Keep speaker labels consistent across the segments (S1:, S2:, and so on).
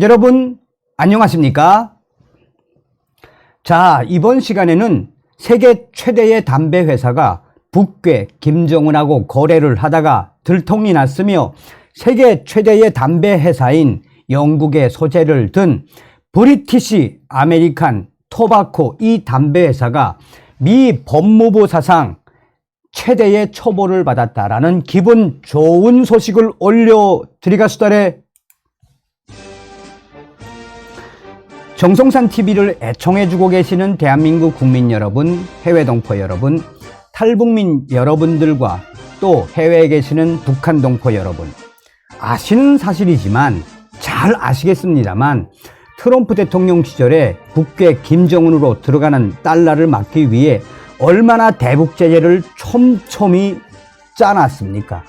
S1: 여러분 안녕하십니까? 자, 이번 시간에는 세계 최대의 담배 회사가 북괴 김정은하고 거래를 하다가 들통이 났으며 세계 최대의 담배 회사인 영국의 소재를 든 브리티시 아메리칸 토바코 이 담배 회사가 미 법무부 사상 최대의 처벌을 받았다라는 기분 좋은 소식을 올려드리겠수다래. 정성산TV를 애청해주고 계시는 대한민국 국민 여러분, 해외 동포 여러분, 탈북민 여러분들과 또 해외에 계시는 북한 동포 여러분, 아시는 사실이지만 잘 아시겠습니다만 트럼프 대통령 시절에 북괴 김정은으로 들어가는 달러를 막기 위해 얼마나 대북 제재를 촘촘히 짜놨습니까?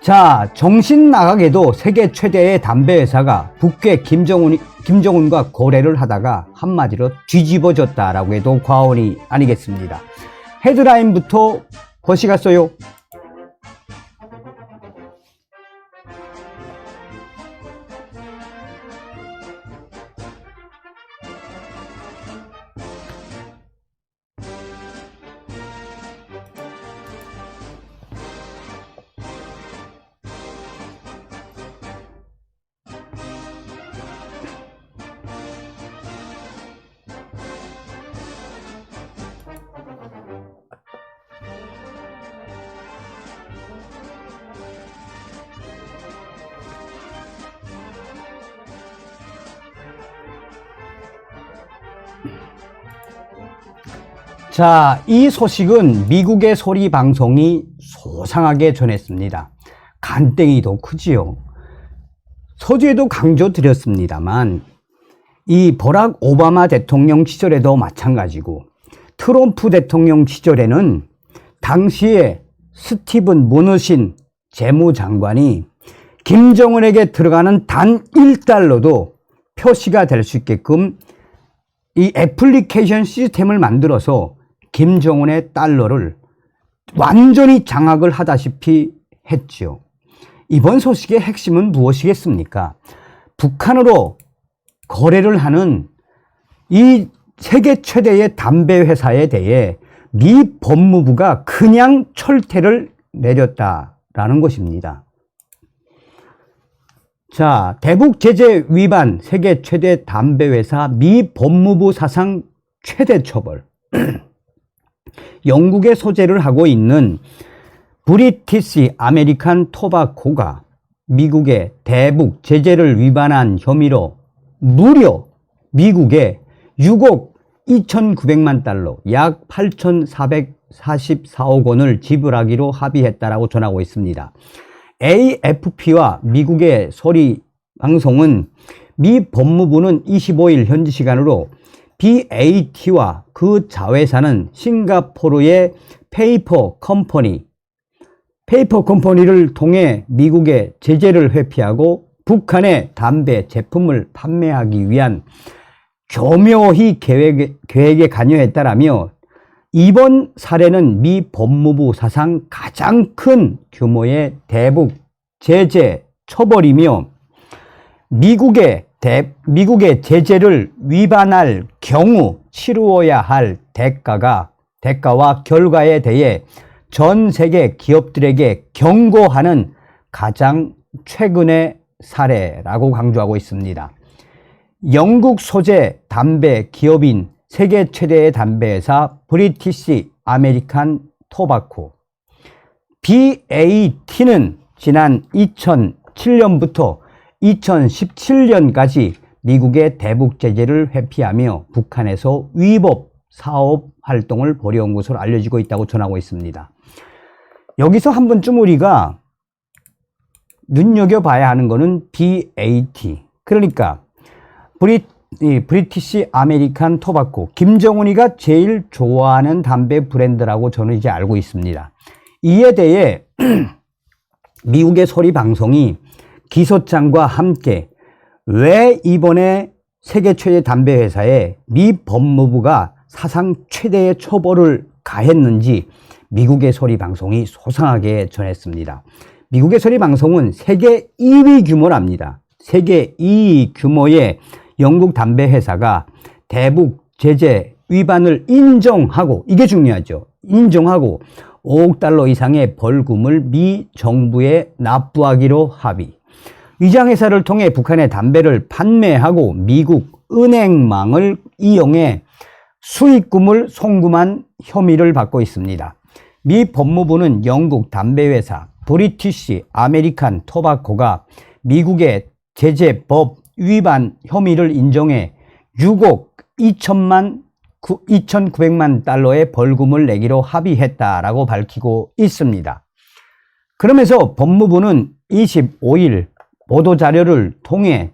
S1: 자, 정신 나가게도 세계 최대의 담배 회사가 북괴 김정은과 거래를 하다가 한마디로 뒤집어졌다라고 해도 과언이 아니겠습니다. 헤드라인부터 보시겠어요? 자, 이 소식은 미국의 소리 방송이 소상하게 전했습니다. 간땡이도 크지요. 서두에도 강조드렸습니다만 이 버락 오바마 대통령 시절에도 마찬가지고 트럼프 대통령 시절에는 당시에 스티븐 무누신 재무장관이 김정은에게 들어가는 단 1달러도 표시가 될 수 있게끔 이 애플리케이션 시스템을 만들어서 김정은의 달러를 완전히 장악을 하다시피 했죠. 이번 소식의 핵심은 무엇이겠습니까? 북한으로 거래를 하는 이 세계 최대의 담배 회사에 대해 미 법무부가 그냥 철퇴를 내렸다라는 것입니다. 자, 대북 제재 위반 세계 최대 담배 회사 미 법무부 사상 최대 처벌. 영국에 소재를 하고 있는 브리티시 아메리칸 토바코가 미국의 대북 제재를 위반한 혐의로 무려 미국에 6억 2,900만 달러, 약 8,444억 원을 지불하기로 합의했다라고 전하고 있습니다. AFP와 미국의 소리 방송은 미 법무부는 25일 현지 시간으로 BAT와 그 자회사는 싱가포르의 페이퍼 컴퍼니를 통해 미국의 제재를 회피하고 북한의 담배 제품을 판매하기 위한 교묘히 계획에 관여했다라며 이번 사례는 미 법무부 사상 가장 큰 규모의 대북 제재 처벌이며 미국의 제재를 위반할 경우 치루어야 할 대가와 결과에 대해 전 세계 기업들에게 경고하는 가장 최근의 사례라고 강조하고 있습니다. 영국 소재 담배 기업인 세계 최대의 담배 회사 브리티시 아메리칸 토바코 BAT는 지난 2007년부터 2017년까지 미국의 대북 제재를 회피하며 북한에서 위법 사업 활동을 벌여온 것으로 알려지고 있다고 전하고 있습니다. 여기서 한 번쯤 우리가 눈여겨봐야 하는 것은 BAT, 그러니까 브리티시 아메리칸 토바코, 김정은이가 제일 좋아하는 담배 브랜드라고 저는 이제 알고 있습니다. 이에 대해 미국의 소리 방송이 기소장과 함께 왜 이번에 세계 최대 담배 회사에 미 법무부가 사상 최대의 처벌을 가했는지 미국의 소리 방송이 소상하게 전했습니다. 미국의 소리 방송은 세계 2위 규모랍니다. 세계 2위 규모의 영국 담배 회사가 대북 제재 위반을 인정하고, 이게 중요하죠. 인정하고 5억 달러 이상의 벌금을 미 정부에 납부하기로 합의. 위장회사를 통해 북한에 담배를 판매하고 미국 은행망을 이용해 수익금을 송금한 혐의를 받고 있습니다. 미 법무부는 영국 담배회사 브리티시 아메리칸 토바코가 미국의 제재법 위반 혐의를 인정해 6억 2,900만 달러의 벌금을 내기로 합의했다라고 밝히고 있습니다. 그러면서 법무부는 25일 보도자료를 통해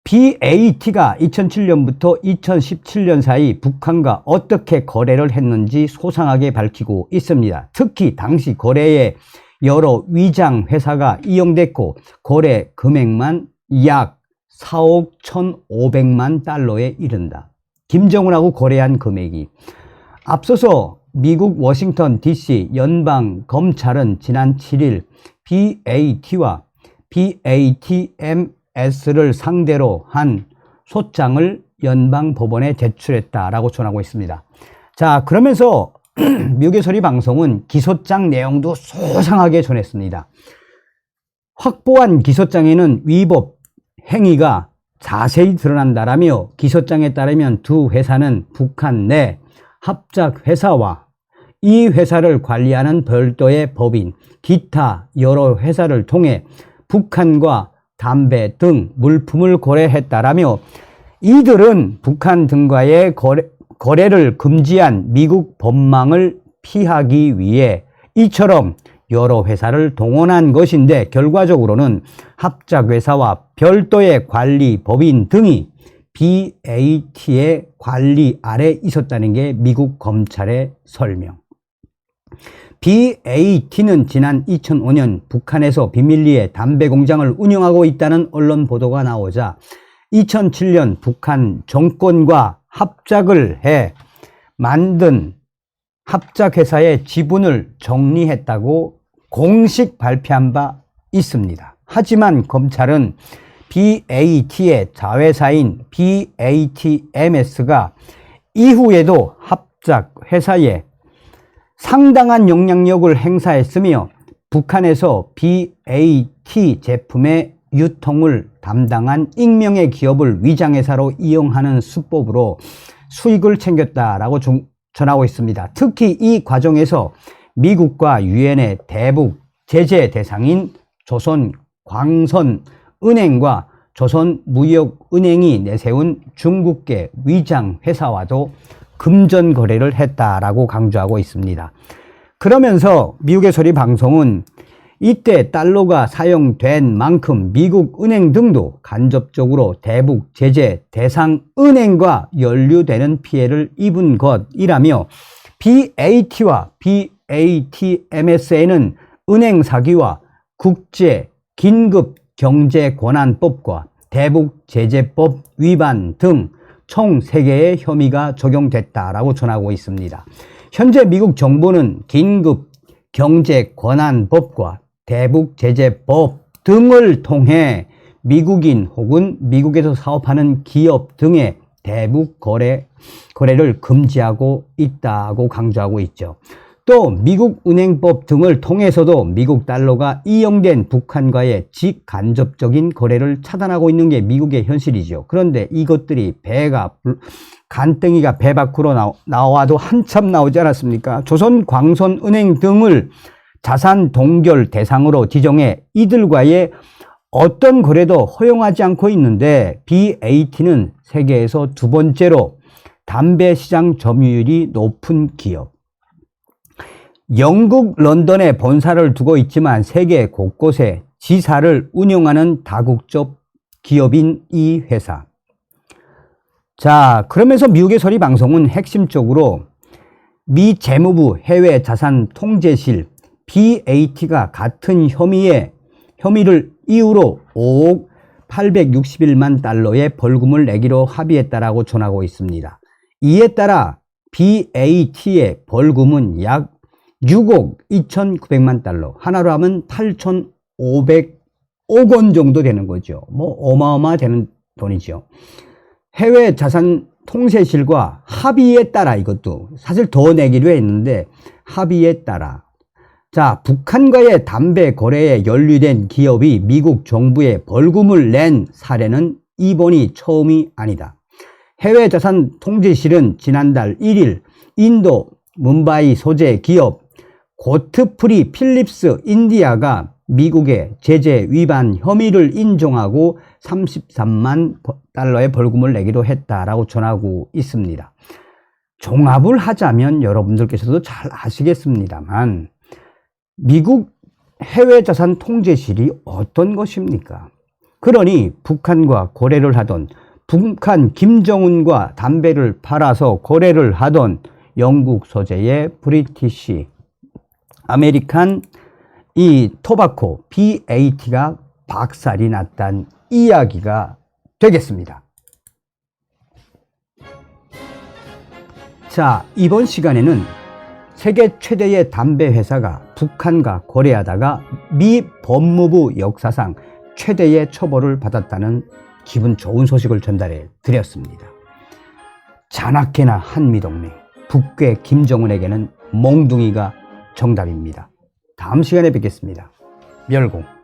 S1: BAT가 2007년부터 2017년 사이 북한과 어떻게 거래를 했는지 소상하게 밝히고 있습니다. 특히 당시 거래에 여러 위장 회사가 이용됐고 거래 금액만 약 4억 1,500만 달러에 이른다. 김정은하고 거래한 금액이. 앞서서 미국 워싱턴 DC 연방검찰은 지난 7일 BAT와 BATMS를 상대로 한 소장을 연방법원에 제출했다라고 전하고 있습니다. 자, 그러면서 미국의 소리 방송은 기소장 내용도 소상하게 전했습니다. 확보한 기소장에는 위법 행위가 자세히 드러난다라며 기소장에 따르면 두 회사는 북한 내 합작 회사와 이 회사를 관리하는 별도의 법인, 기타 여러 회사를 통해 북한과 담배 등 물품을 거래했다라며 이들은 북한 등과의 거래를 금지한 미국 법망을 피하기 위해 이처럼 여러 회사를 동원한 것인데 결과적으로는 합작회사와 별도의 관리 법인 등이 BAT의 관리 아래 있었다는 게 미국 검찰의 설명. BAT는 지난 2005년 북한에서 비밀리에 담배 공장을 운영하고 있다는 언론 보도가 나오자 2007년 북한 정권과 합작을 해 만든 합작회사의 지분을 정리했다고 공식 발표한 바 있습니다. 하지만 검찰은 BAT의 자회사인 BATMS가 이후에도 합작회사에 상당한 영향력을 행사했으며 북한에서 BAT 제품의 유통을 담당한 익명의 기업을 위장회사로 이용하는 수법으로 수익을 챙겼다라고 전하고 있습니다. 특히 이 과정에서 미국과 유엔의 대북 제재 대상인 조선광선은행과 조선무역은행이 내세운 중국계 위장회사와도 금전 거래를 했다라고 강조하고 있습니다. 그러면서 미국의 소리 방송은 이때 달러가 사용된 만큼 미국 은행 등도 간접적으로 대북 제재 대상 은행과 연루되는 피해를 입은 것이라며 BAT와 BATMS에는 은행 사기와 국제 긴급 경제 권한법과 대북 제재법 위반 등 총 3개의 혐의가 적용됐다라고 전하고 있습니다. 현재 미국 정부는 긴급 경제 권한법과 대북 제재법 등을 통해 미국인 혹은 미국에서 사업하는 기업 등의 대북 거래를 금지하고 있다고 강조하고 있죠. 또 미국 은행법 등을 통해서도 미국 달러가 이용된 북한과의 직간접적인 거래를 차단하고 있는 게 미국의 현실이죠. 그런데 이것들이 간땡이가 배 밖으로 나와도 한참 나오지 않았습니까? 조선광선은행 등을 자산 동결 대상으로 지정해 이들과의 어떤 거래도 허용하지 않고 있는데 BAT는 세계에서 2번째로 담배 시장 점유율이 높은 기업. 영국 런던에 본사를 두고 있지만 세계 곳곳에 지사를 운영하는 다국적 기업인 이 회사. 자, 그러면서 미국의 소리 방송은 핵심적으로 미 재무부 해외자산통제실 BAT가 같은 혐의를 이유로 5억 861만 달러의 벌금을 내기로 합의했다라고 전하고 있습니다. 이에 따라 BAT의 벌금은 약 6억 2,900만 달러, 하나로 하면 8,500 5억 원 정도 되는 거죠. 뭐 어마어마되는 돈이죠. 해외 자산 통제실과 합의에 따라, 이것도 사실 더 내기로 했는데 합의에 따라, 자, 북한과의 담배 거래에 연루된 기업이 미국 정부에 벌금을 낸 사례는 이번이 처음이 아니다. 해외 자산 통제실은 지난달 1일 인도 뭄바이 소재 기업 고트프리 필립스 인디아가 미국의 제재 위반 혐의를 인정하고 33만 달러의 벌금을 내기로 했다라고 전하고 있습니다. 종합을 하자면 여러분들께서도 잘 아시겠습니다만 미국 해외자산 통제실이 어떤 것입니까? 그러니 북한과 거래를 하던, 북한 김정은과 담배를 팔아서 거래를 하던 영국 소재의 브리티시 아메리칸 이 토바코 BAT가 박살이 났다는 이야기가 되겠습니다. 자, 이번 시간에는 세계 최대의 담배 회사가 북한과 거래하다가 미 법무부 역사상 최대의 처벌을 받았다는 기분 좋은 소식을 전달해 드렸습니다. 자나깨나 한미동맹, 북괴 김정은에게는 몽둥이가 정답입니다. 다음 시간에 뵙겠습니다. 멸공.